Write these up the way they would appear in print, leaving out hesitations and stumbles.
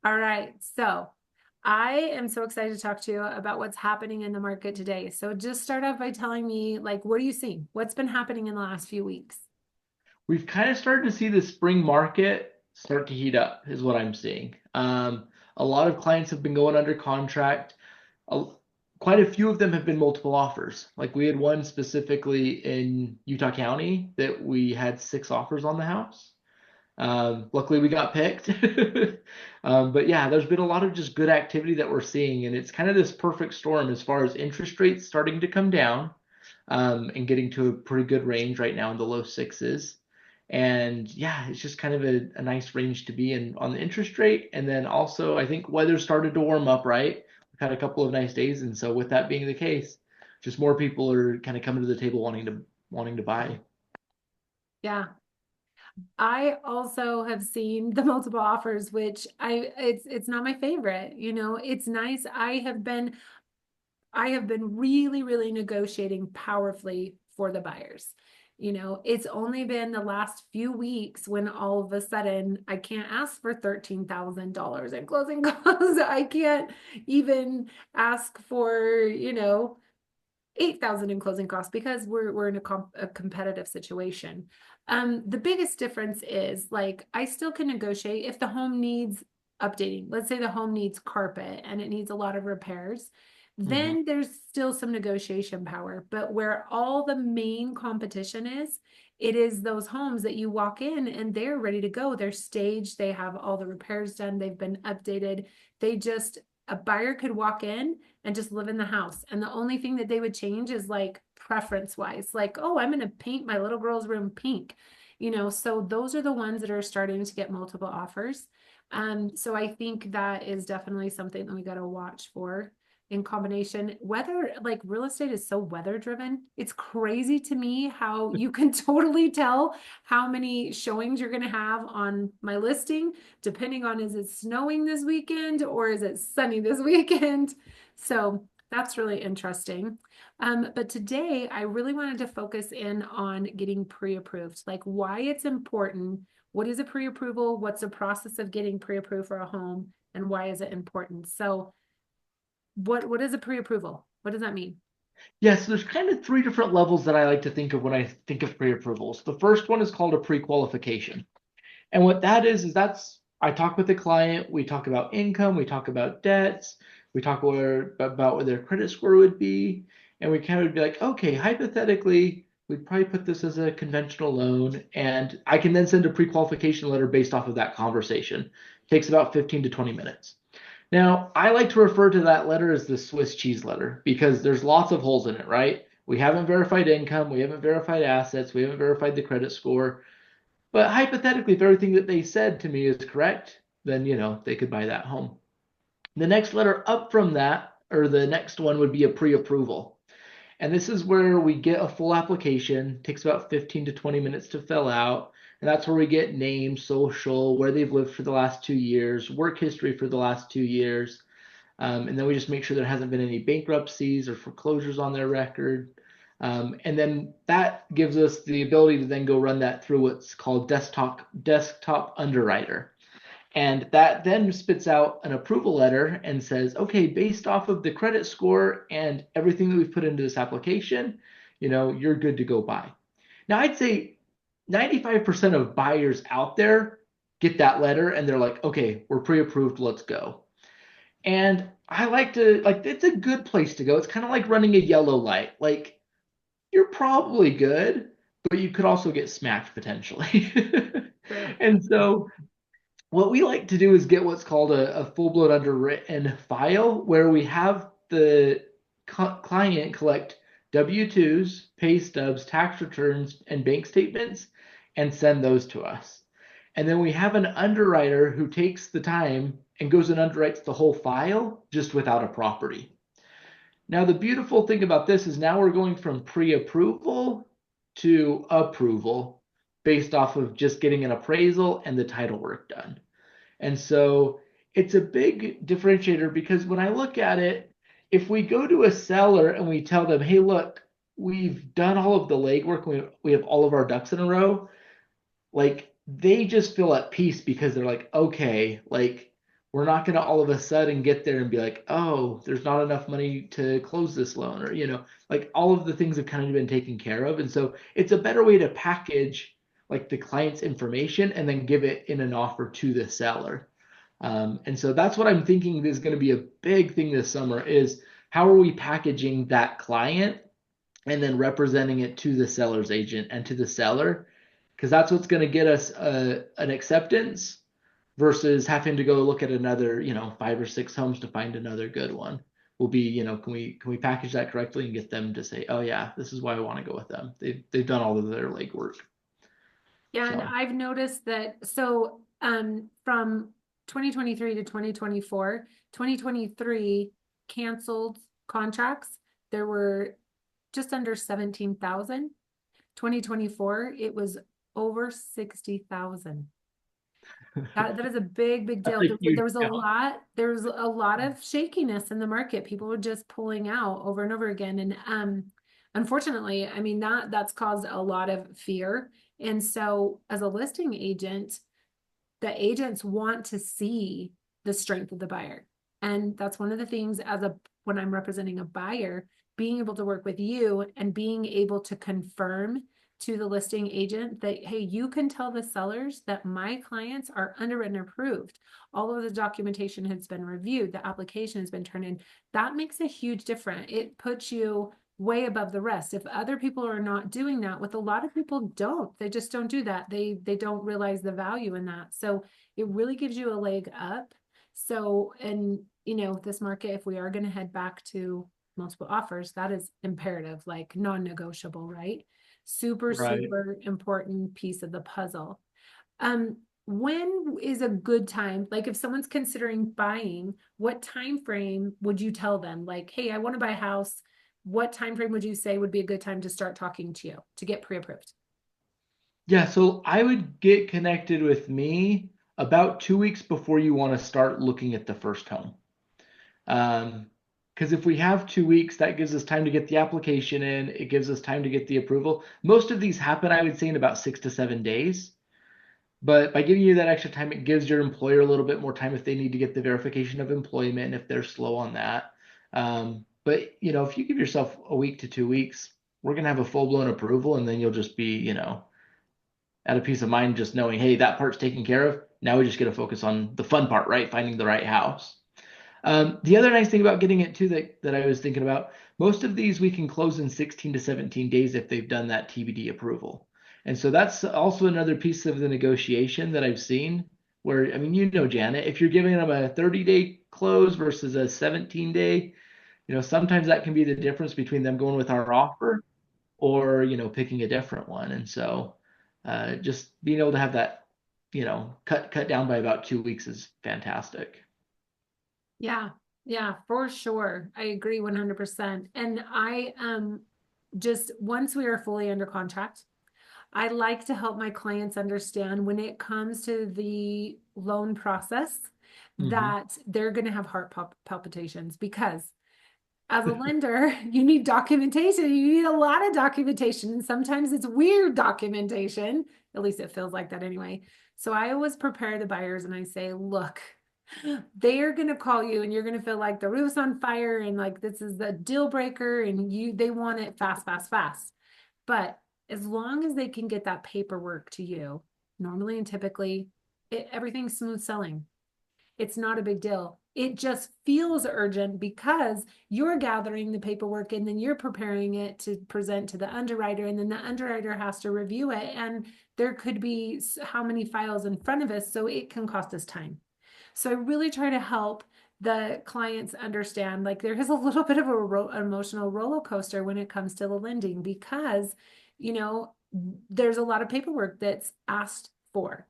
All right. So I am so excited to talk to you about what's happening in the market today. So just start off by telling me, like, what are you seeing? What's been happening in the last few weeks? We've kind of started to see the spring market start to heat up, is what I'm seeing. A lot of clients have been going under contract. A, Quite a few of them have been multiple offers. Like we had one specifically in Utah County that we had 6 offers on the house. Luckily, we got picked. But yeah, there's been a lot of just good activity that we're seeing, and it's kind of this perfect storm as far as interest rates starting to come down and getting to a pretty good range right now in the low sixes. And yeah, it's just kind of a nice range to be in on the interest rate. And then also, I think weather started to warm up, right? We've had a couple of nice days, and so with that being the case, just more people are kind of coming to the table wanting to buy. Yeah. I also have seen the multiple offers, which it's not my favorite. It's nice. I have been really, really negotiating powerfully for the buyers. It's only been the last few weeks when all of a sudden I can't ask for $13,000 in closing costs. I can't even ask for, 8,000 in closing costs because we're in a competitive situation. The biggest difference is like I still can negotiate if the home needs updating. Let's say the home needs carpet and it needs a lot of repairs, Mhm. then there's still some negotiation power. But where all the main competition is, it is those homes that you walk in and they're ready to go. They're staged, they have all the repairs done, they've been updated. They just, a buyer could walk in and just live in the house. And the only thing that they would change is like preference wise, like, oh, I'm going to paint my little girl's room pink. So those are the ones that are starting to get multiple offers. So I think that is definitely something that we got to watch for in combination. Weather, like real estate is so weather driven. It's crazy to me how you can totally tell how many showings you're going to have on my listing, depending on is it snowing this weekend or is it sunny this weekend. So that's really interesting. But today I really wanted to focus in on getting pre-approved, like why it's important. What is a pre-approval? What's the process of getting pre-approved for a home? And why is it important? So what is a pre-approval? What does that mean? Yeah, so there's kind of 3 different levels that I like to think of when I think of pre-approvals. The first one is called a pre-qualification. And what that is that's I talk with the client, we talk about income, we talk about debts, we talk about what their credit score would be, and we kind of be like, okay, hypothetically, we'd probably put this as a conventional loan, and I can then send a pre-qualification letter based off of that conversation. It takes about 15 to 20 minutes. Now, I like to refer to that letter as the Swiss cheese letter because there's lots of holes in it, right? We haven't verified income, we haven't verified assets, we haven't verified the credit score. But hypothetically, if everything that they said to me is correct, then they could buy that home. The next letter up from that, or the next one would be a pre-approval. And this is where we get a full application. It takes about 15 to 20 minutes to fill out. And that's where we get name, social, where they've lived for the last 2 years, work history for the last 2 years. And then we just make sure there hasn't been any bankruptcies or foreclosures on their record. And then that gives us the ability to then go run that through what's called desktop underwriter. And that then spits out an approval letter and says, okay, based off of the credit score and everything that we've put into this application, you're good to go buy. Now, I'd say 95% of buyers out there get that letter and they're like, okay, we're pre-approved, let's go. And I like to like it's a good place to go. It's kind of like running a yellow light. Like you're probably good, but you could also get smacked potentially. Sure. And so what we like to do is get what's called a full-blown underwritten file where we have the client collect W-2s, pay stubs, tax returns, and bank statements and send those to us. And then we have an underwriter who takes the time and goes and underwrites the whole file just without a property. Now, the beautiful thing about this is now we're going from pre-approval to approval based off of just getting an appraisal and the title work done. And so it's a big differentiator because when I look at it, if we go to a seller and we tell them, hey, look, we've done all of the legwork, we have all of our ducks in a row, like they just feel at peace because they're like, okay, like We're not going to all of a sudden get there and be like, oh, there's not enough money to close this loan, or, like all of the things have kind of been taken care of. And so it's a better way to package like the client's information and then give it in an offer to the seller. And so that's what I'm thinking is going to be a big thing this summer is how are we packaging that client and then representing it to the seller's agent and to the seller, because that's what's going to get us an acceptance versus having to go look at another, 5 or 6 homes to find another good one. Will be, can we package that correctly and get them to say, oh yeah, this is why I want to go with them. They've done all of their legwork. Yeah, and So I've noticed that from 2023 to 2024, 2023 canceled contracts, there were just under 17,000. 2024, it was over 60,000. That is a big, big that's deal. a There huge was a jump. there was a lot of shakiness in the market. People were just pulling out over and over again. And unfortunately, I mean that's caused a lot of fear. And so as a listing agent, the agents want to see the strength of the buyer. And that's one of the things when I'm representing a buyer, being able to work with you and being able to confirm to the listing agent that, hey, you can tell the sellers that my clients are underwritten approved. All of the documentation has been reviewed, the application has been turned in. That makes a huge difference. It puts you way above the rest. If other people are not doing that, with a lot of people don't, they just don't do that. They don't realize the value in that. So it really gives you a leg up. So, and this market, if we are going to head back to multiple offers, that is imperative, like non-negotiable, right? Super, Right. super important piece of the puzzle. When is a good time? Like if someone's considering buying, what time frame would you tell them? Like, hey, I want to buy a house. What time frame would you say would be a good time to start talking to you to get pre-approved? Yeah, so I would get connected with me about 2 weeks before you want to start looking at the first home. Um, because if we have 2 weeks, that gives us time to get the application in. It gives us time to get the approval. Most of these happen, I would say, in about 6 to 7 days. But by giving you that extra time, it gives your employer a little bit more time if they need to get the verification of employment, if they're slow on that. But if you give yourself a week to 2 weeks, we're gonna have a full-blown approval, and then you'll just be, at a peace of mind just knowing, hey, that part's taken care of. Now we just get to focus on the fun part, right? Finding the right house. The other nice thing about getting it too that I was thinking about, most of these we can close in 16 to 17 days if they've done that TBD approval. And so that's also another piece of the negotiation that I've seen where, I mean, Janet, if you're giving them a 30-day close versus a 17-day, sometimes that can be the difference between them going with our offer or, picking a different one. And so just being able to have that, cut down by about 2 weeks is fantastic. Yeah, yeah, for sure. I agree 100%. And I just once we are fully under contract, I like to help my clients understand when it comes to the loan process Hmm. that they're going to have heart palpitations because as a lender, you need documentation. You need a lot of documentation. And sometimes it's weird documentation. At least it feels like that anyway. So I always prepare the buyers and I say, look, they are going to call you and you're going to feel like the roof's on fire and like this is the deal breaker and they want it fast, fast, fast. But as long as they can get that paperwork to you, normally and typically, everything's smooth selling. It's not a big deal. It just feels urgent because you're gathering the paperwork and then you're preparing it to present to the underwriter, and then the underwriter has to review it. And there could be how many files in front of us, so it can cost us time. So I really try to help the clients understand like there is a little bit of a emotional roller coaster when it comes to the lending because, you know, there's a lot of paperwork that's asked for.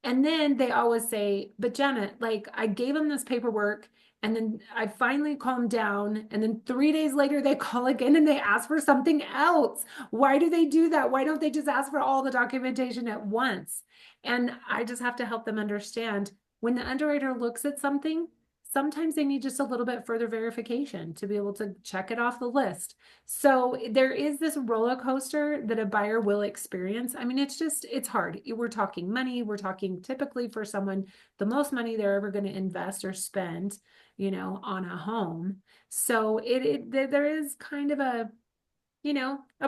And then they always say, but Janet, like I gave them this paperwork and then I finally calmed down. And then 3 days later, they call again and they ask for something else. Why do they do that? Why don't they just ask for all the documentation at once? And I just have to help them understand when the underwriter looks at something, Sometimes they need just a little bit further verification to be able to check it off the list. So there is this roller coaster that a buyer will experience. I mean, it's hard. We're talking money. We're talking typically for someone, the most money they're ever going to invest or spend, on a home. So there is kind of a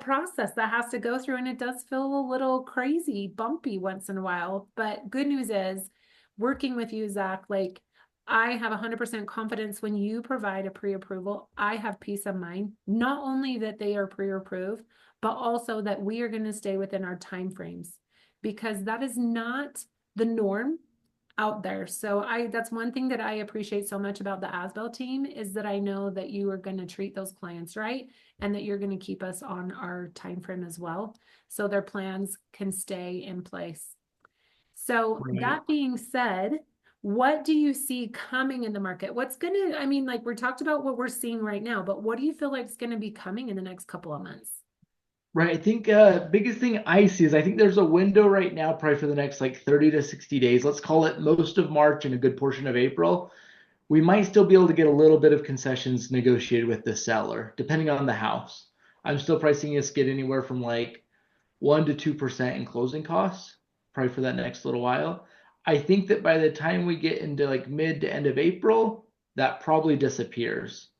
process that has to go through, and it does feel a little crazy, bumpy once in a while. But good news is, working with you, Zach, like I have 100% confidence when you provide a pre-approval. I have peace of mind, not only that they are pre-approved, but also that we are going to stay within our timeframes, because that is not the norm out there. So that's one thing that I appreciate so much about the Asbel team, is that I know that you are going to treat those clients right, and that you're going to keep us on our time frame as well, so their plans can stay in place. So Right. that being said, what do you see coming in the market? I mean, like we talked about what we're seeing right now, but what do you feel like is going to be coming in the next couple of months? Right. I think biggest thing I see is I think there's a window right now, probably for the next like 30 to 60 days. Let's call it most of March and a good portion of April. We might still be able to get a little bit of concessions negotiated with the seller, depending on the house. I'm still pricing us get anywhere from like 1 to 2% in closing costs, probably for that next little while. I think that by the time we get into like mid to end of April, that probably disappears.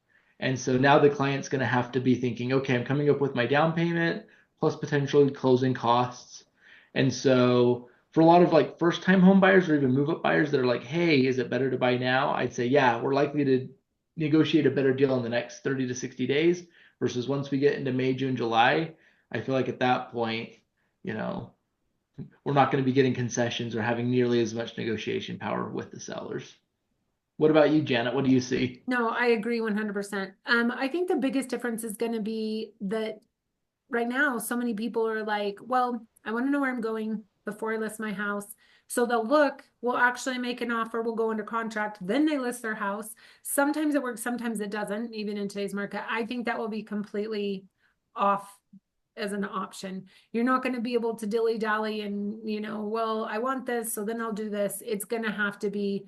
And so now the client's going to have to be thinking, okay, I'm coming up with my down payment plus potentially closing costs. And so for a lot of like first time home buyers or even move up buyers that are like, hey, is it better to buy now? I'd say, yeah, we're likely to negotiate a better deal in the next 30 to 60 days versus once we get into May, June, July. I feel like at that point, you know, we're not going to be getting concessions or having nearly as much negotiation power with the sellers. What about you, Janet? What do you see? No, I agree 100%. I think the biggest difference is going to be that right now, so many people are like, well, I want to know where I'm going before I list my house. So they'll look, we'll actually make an offer, we'll go under contract, then they list their house. Sometimes it works, sometimes it doesn't, even in today's market. I think that will be completely off as an option. You're not going to be able to dilly dally and, well, I want this, so then I'll do this. It's going to have to be,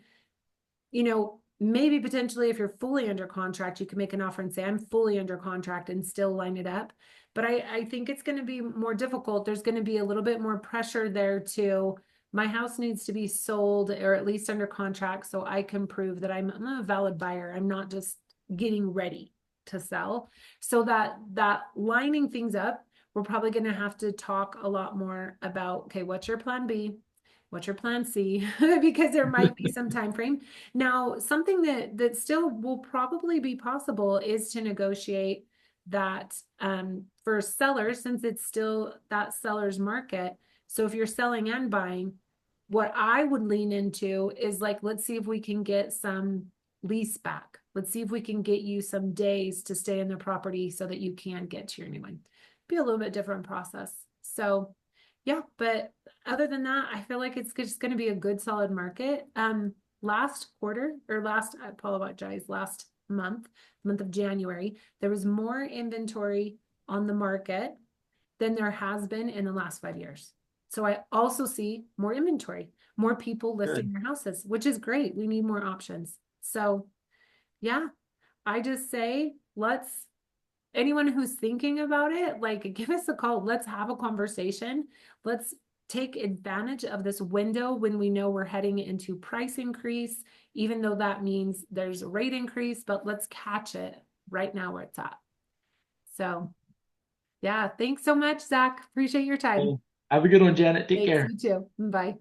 maybe potentially if you're fully under contract, you can make an offer and say, I'm fully under contract, and still line it up. But I think it's going to be more difficult. There's going to be a little bit more pressure there too. My house needs to be sold or at least under contract so I can prove that I'm a valid buyer. I'm not just getting ready to sell. So that lining things up, we're probably going to have to talk a lot more about, okay, what's your plan B? What's your plan C? Because there might be some time frame. Now, something that still will probably be possible is to negotiate that for sellers, since it's still that seller's market. So if you're selling and buying, what I would lean into is like, let's see if we can get some lease back. Let's see if we can get you some days to stay in the property so that you can get to your new one. Be a little bit different process. So yeah, but other than that, I feel like it's just going to be a good solid market. Last quarter or I apologize, last month of January, there was more inventory on the market than there has been in the last 5 years. So I also see more inventory, more people listing Good. their houses, which is great. We need more options. So yeah, I just say anyone who's thinking about it, like give us a call. Let's have a conversation. Let's take advantage of this window when we know we're heading into price increase, even though that means there's a rate increase, but let's catch it right now where it's at. So yeah, thanks so much, Zach. Appreciate your time. Well, have a good one, Janet. Take Thanks, care. you too. Bye.